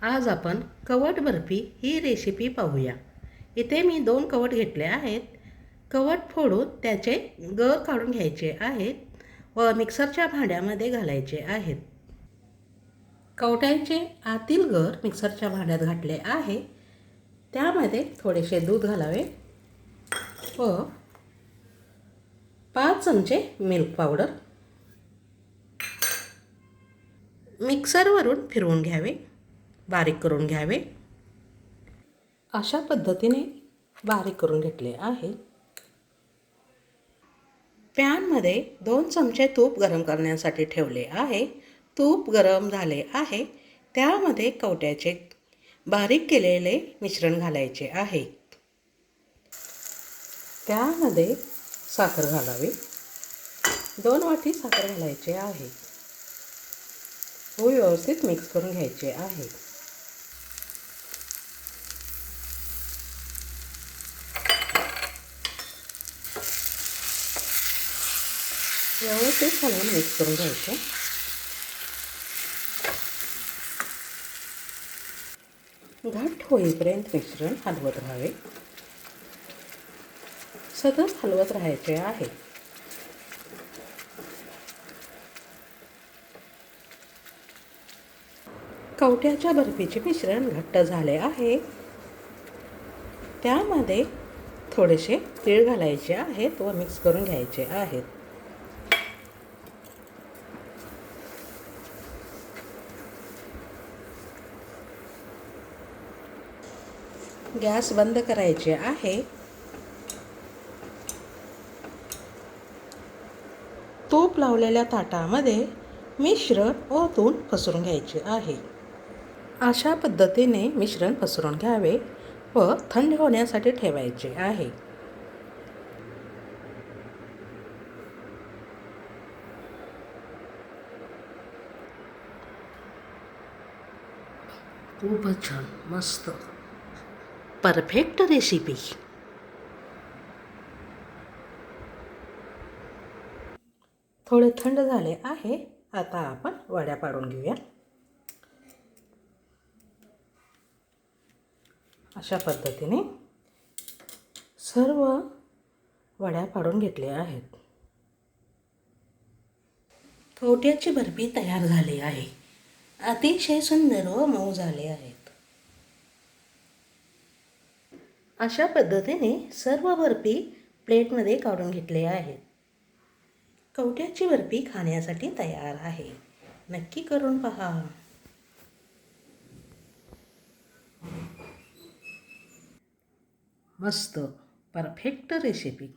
आज आपण कवट बर्फी ही रेसिपी पाहूया। इथे मी 2 कवट घेतले आहेत। कवट फोडून त्याचे गर काढून घ्यायचे आहेत व मिक्सरच्या भांड्यामध्ये घालायचे आहेत। कवट्यांचे आतील गर मिक्सरच्या भांड्यात घातले आहे। त्यामध्ये थोडेसे दूध घालावे व 5 चमचे मिल्क पावडर मिक्सरवरून फिरवून घ्यावे, बारीक करून घ्यावे। अशा पद्धतीने बारीक करून घेतले आहे। पॅनमध्ये 2 चमचे तूप गरम करण्यासाठी ठेवले आहे। तूप गरम झाले आहे। त्यामध्ये कवट्याचे बारीक केलेले मिश्रण घालायचे आहे। त्यामध्ये साखर घालावी, 2 वाटी साखर घालायचे आहे व व्यवस्थित मिक्स करून घ्यायचे आहे। व्यवस्थित हलवून मिक्स करून घ्यायचे। घट्ट होईपर्यंत मिश्रण हलवत राहावे, सतत हलवत राहायचे आहे। कवट्याच्या बर्फीचे मिश्रण घट्ट झाले आहे। त्यामध्ये थोडेसे तीळ घालायचे आहेत व मिक्स करून घ्यायचे आहेत। गॅस बंद करायचे आहे। तूप लावलेल्या ताटामध्ये मिश्रण ओतून पसरून घ्यायचे आहे। अशा पद्धतीने मिश्रण पसरून घ्यावे व थंड होण्यासाठी ठेवायचे आहे। खूपच छान, मस्त, परफेक्ट रेसिपी। थोडे थंड झाले आहे। आता आपण वड्या पाडून घेऊया। अशा पद्धतीने सर्व वड्या पाडून घेतल्या आहेत। कवट्याची बर्फी तयार झाली आहे। अतिशय सुंदर व मऊ झाले आहेत। अशा पद्धतीने सर्व बर्फी प्लेटमध्ये काढून घेतले आहेत। कवट्याची बर्फी खाण्यासाठी तयार आहे। नक्की करून पहा। मस्त, परफेक्ट रेसिपी।